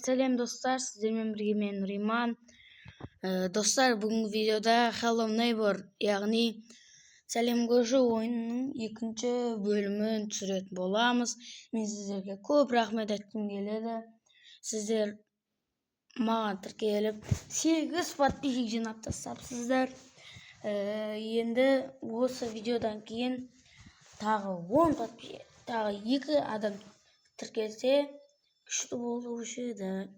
Selam dostlar, sizlerle birge men Riman. Dostlar, bugünkü videoda Hello Neighbor yani Selam Görüşü oyununun ikinci bölümünü түсіретін боламыз. Мен sizlerге көп рахмет aytқым келеді. Sizler маған тіркеліп 8 подписчик жинап тастапсыздар. Енді осы видеодан кейін тағы 10 подписчик, тағы 2 адам тіркелсе күшті болушы еді.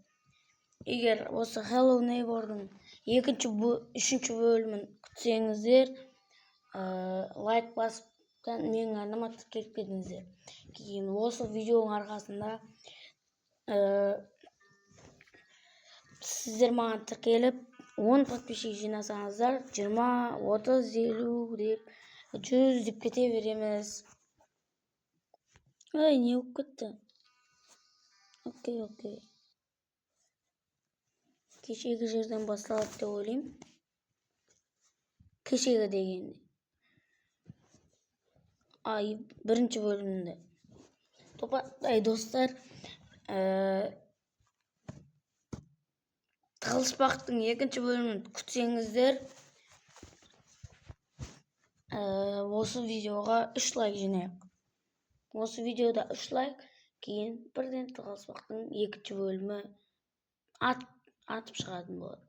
Егер осы Hello Neighbor'дың үшінші бөлімін күтсеңіздер, лайк басып менің арнама тіркеліп кетіңіздер. Кейін осы видеоның арқасында сіздер маған тіркеліп 10 подписчик жинасаңыздар, 20, 30, 50 деп 100 деп кете береміз. Ай, не болып кетті? Окей. Кешегі жерден басталады деп ойлаймын. Кешегі дегенде. Бірінші бөлімінде. Достар, Тығылыспақтың екінші бөлімін күтсеңіздер, осы видеоға 3 лайк жинайық. Осы видеода 3 лайк, кейін бірден Тығылыспақтың екінші бөлімі атып шығатын болады.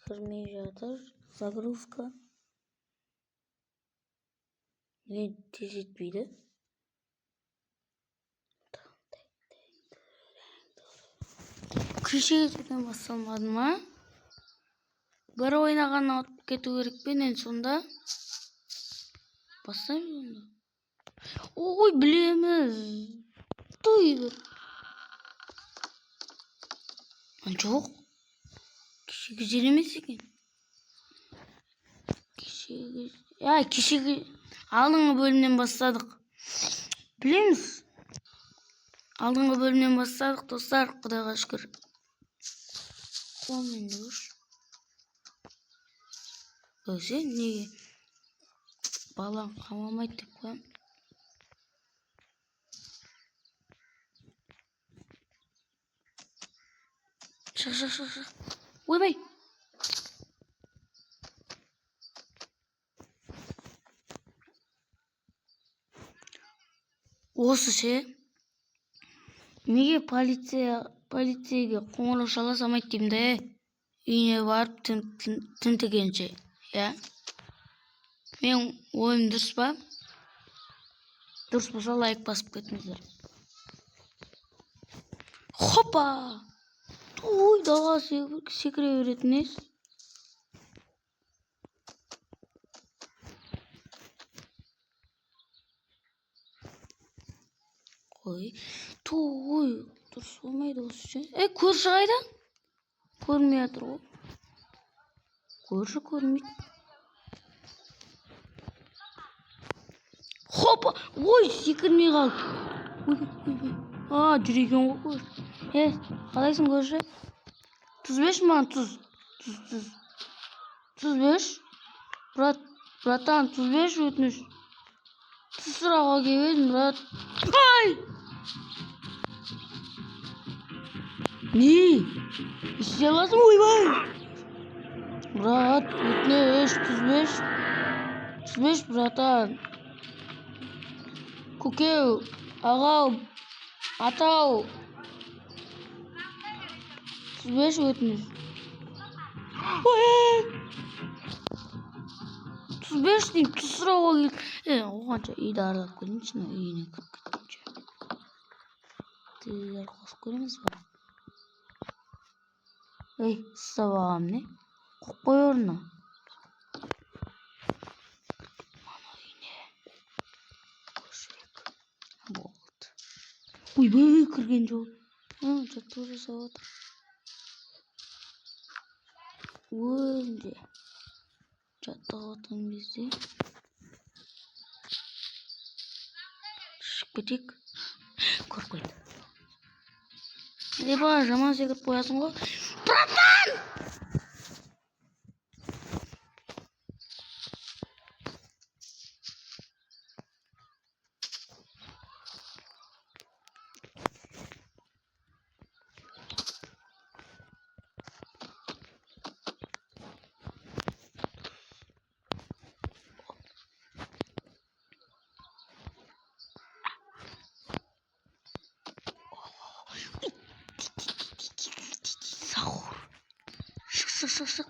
Кірмей жатыр. Загрузка. Не тез етпейді. Кешегі жерден басталмады ма? Бір ойнаған атып кету керек пе, мен сонда? Бастаймыз онда. Ой, білеміз. Той бір. Жоқ. Кешегі жер емес екен. Кешегі алдыңғы бөлімнен бастадық. Білеміз. Алдыңғы бөлімнен бастадық, достар, Құдайға шүкір. Қолмен дұрыс. Өсе, неге? Балам қамамайды деп қоям. Шық. Ойбай. Осы ше. Неге полицейге қоңырау шала салмайды деймін де, үйіне барып тінтігенше, я? Мен ойым дұрыс па? Дұрыс болса лайк басып кетіңіздер. Хопа! Ой, далаға секіре беретін ес. Ой, дұрыс болмайды осы ше. Көрші қайда? Көрмей жатыр ғой. Көрші көрмейді. Хопа! Ой, секірмей қалды. Жүр екен ғой көрші. Қалайсың көрші? Тұз беш маған, тұз. Тұз беш? Братан, тұз беш өтініш. Тұз сұрауға келбедім, брат. Ай! Не? Істей аласың, ойбай! Брат, өтініш, тұз беш, братан. Көкеу, ағау, атау. Тұз беш өтініш. Тұз беш дейм, тұз сұрауға келді. Оғанша үйді аралап көрейінші, үйіне кіріп кеткенше. Телелер қосып көреміз ба? Ұстап ағам не? Қойып орнына. Мана үйіне. Көшірек. Болды. Ойбай, кірген жоқ. Жаттығу жасап отыр. Өзінде. Жаттығу отқан кезде. Шық кетек. Көріп қойды. Баға жаман секіріп қоясың ғой. Братан! шық.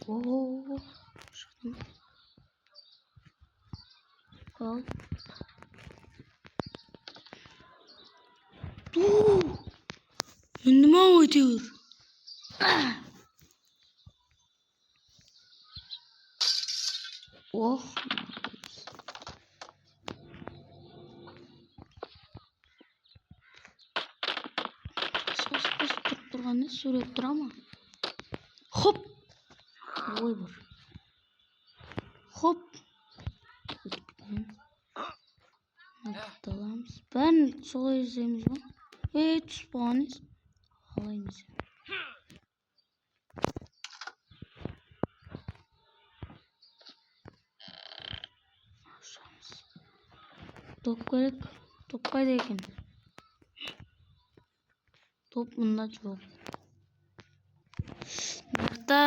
О, шықтым. Ал. Нема өтер. Ох. Сос тұрғаны сурет тұра ма? Хоп. Ой бар. Хоп. Аламыз. Бәрін солай іздейміз ба? Түспағаныз. Алаймыз. Ашамыз. Топ керек. Топ қайда екен? Топ мұнда жоқ. Мында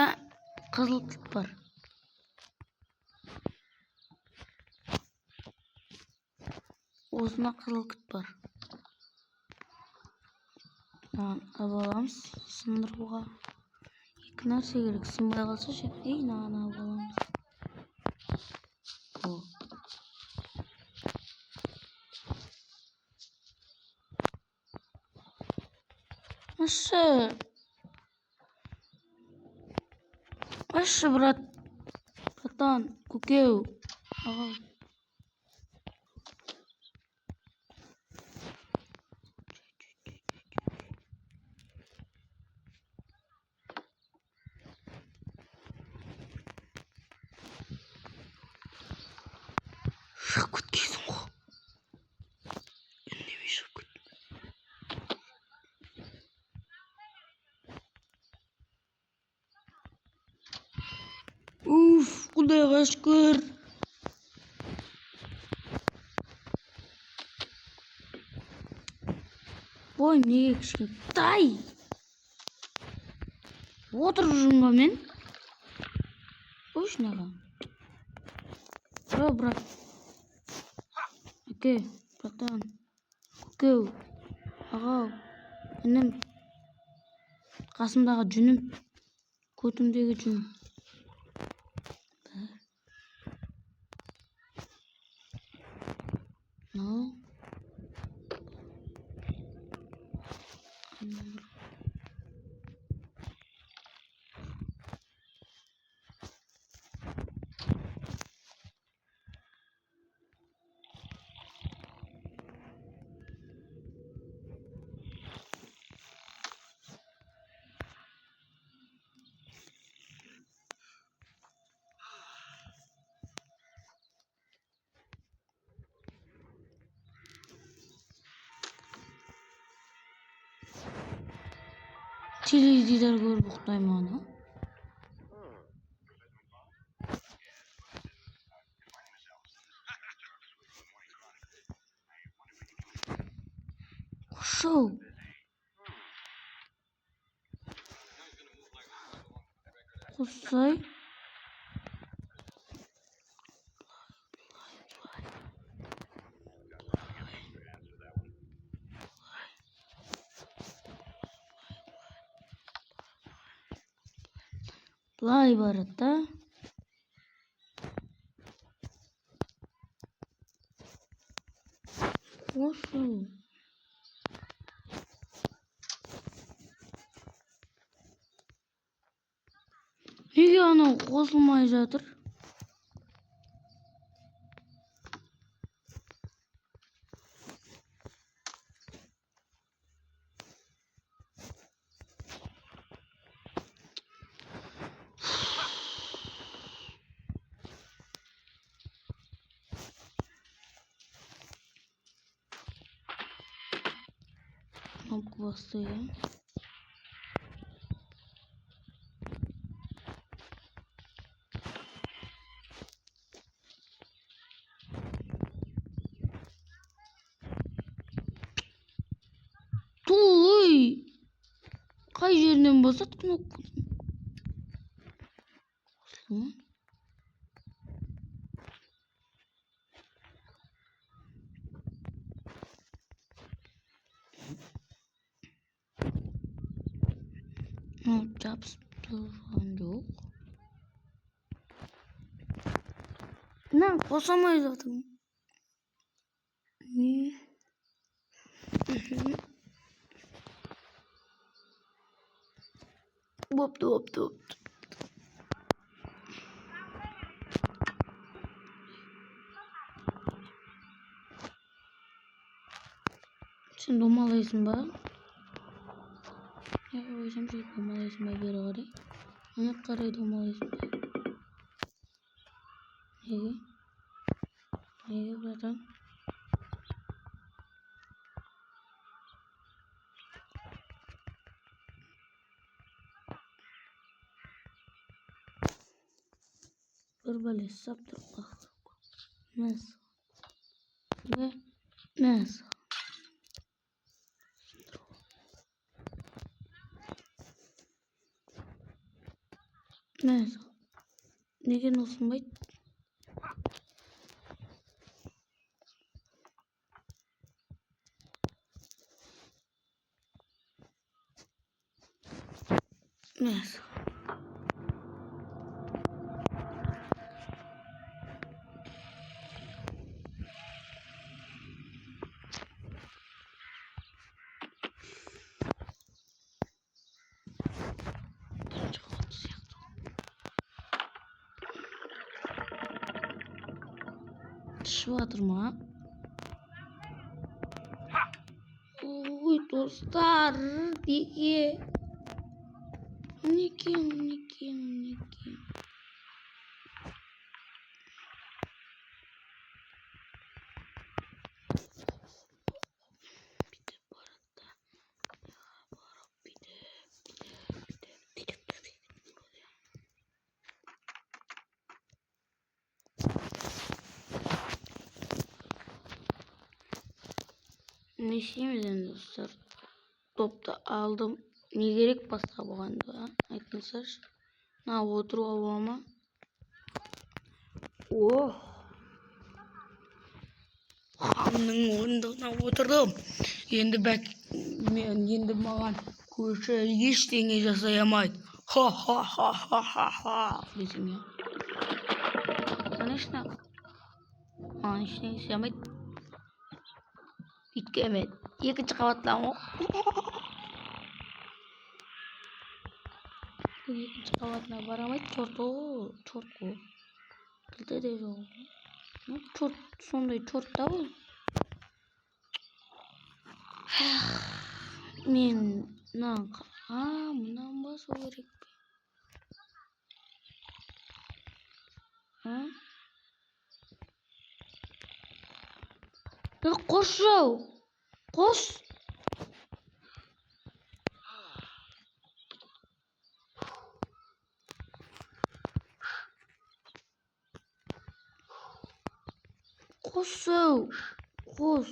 қызыл кілт бар. Осында қызыл кілт бар. Аламыз. Сындыруға. Екі нәрсе керек. Сынбай қалса ше. Нана аламыз. О. Ашы, братан, көкеу. Аға. Шығып кеткейсің ғой. Үндемей шығып кет. Уф, құдайға шүкір. Ой, неге кішкентай. Отырып жүрмін ба мен? Қойшы неға. Брат. Әке, братан. Көкеу. Ағау. Інім. Қасымдағы жүнім. Көтімдегі жүнім. Теледидар көріп ұйықтаймын ана. Шоу. Қосай. Былай барады да. Осы. Неге анау қосылмай жатыр? Кнопка басты, я. Той! Қай жерінен басады кнопка? Қосылма. Жабыстырған жоқ. Мына қосамай жатырмын. Не? Бопты. Сен домалайсың ба? Я ойласам сен домалайсың ба бері қарай? Ана қарай домалайсың ба? Неге братан? Bir bale saptırıp kalktım. Nasıl? Nasıl? Nasıl? Negen olsun bayt? Nasıl? Шватырма. Ой, достар, неге? Неге? Ne işimiz dostlar? Topta aldım. Ne gerek basta бұғанда? Айтыңыздаршы. Мына отыруға бола ма? Ханның орындығына отырдым. Енді маған көрші ештеңе жасай алмайды. Ха. Десем я. Конечно. Ештеңе жасай алмайды. Өйткені екінші қабаттамын. Екінші қабатына бара алмайды. Чорт қой. Тілде де жоқ. Чорт, сондай чорт та ол. Мен мынаны басу керек пе? Қос жау. Қос. Қос.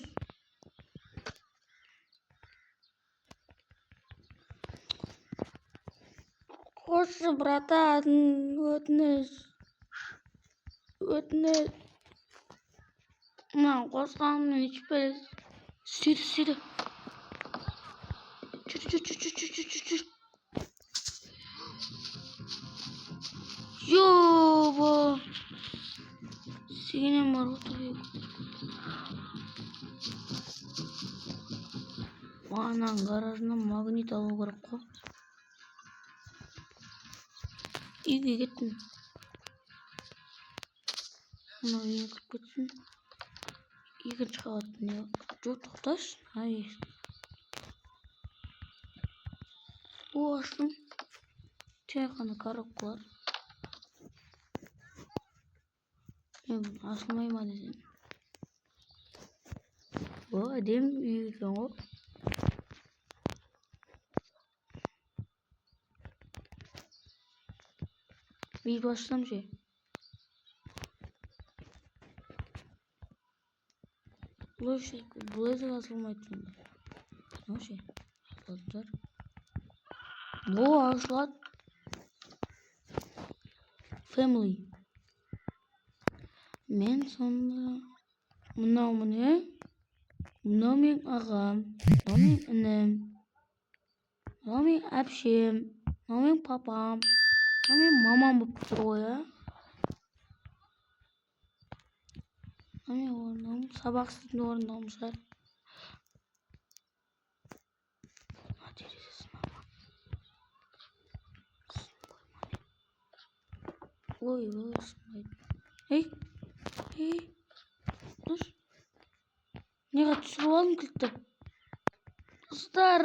Қосшы, братан, өтініш. Мына қосқанымнан ешбір. Сөйді. Жүр. Жоба. Сенен бар отырайық. Ананың гаражынан магнит алу керек қой. Үйге кеттім. Мына үйге кіріп кетсін. Екінші қабаттың не? Жоқ, тоқташы. Аштым. Тек қана коробкалар. Ашылмай ма десем. Әдем үй екен ғой. Үй бассам ше. Бұл өзі ашылмайды сонда. Ше. Ашылады. Бұл ашылады. Family. Мен сонда мынау мен ағам, мынау мен інім, мынау мен әпшем, Менің папам. Менің мамам болып тұр ғой, а? Мен орындауым, сабақ істейтін орындауым шығар. Ой, ей, dur. Неге түсіріп алдым кілтті? Достар.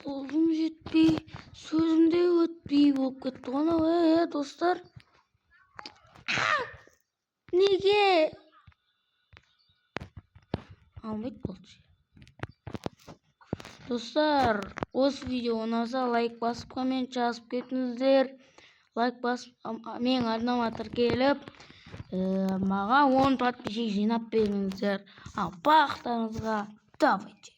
Қолым жетпей, сөзімде өтпей болып кетті ғой, достар. Неге? Алмайды болды. Достар, осы видео ұнаса лайк басып, коммент жазып кетіңіздер. Лайк басып, менің арнама тіркеліп, маған 10 подписчик жинап беріңіздер. Бақтарыңызға давайте.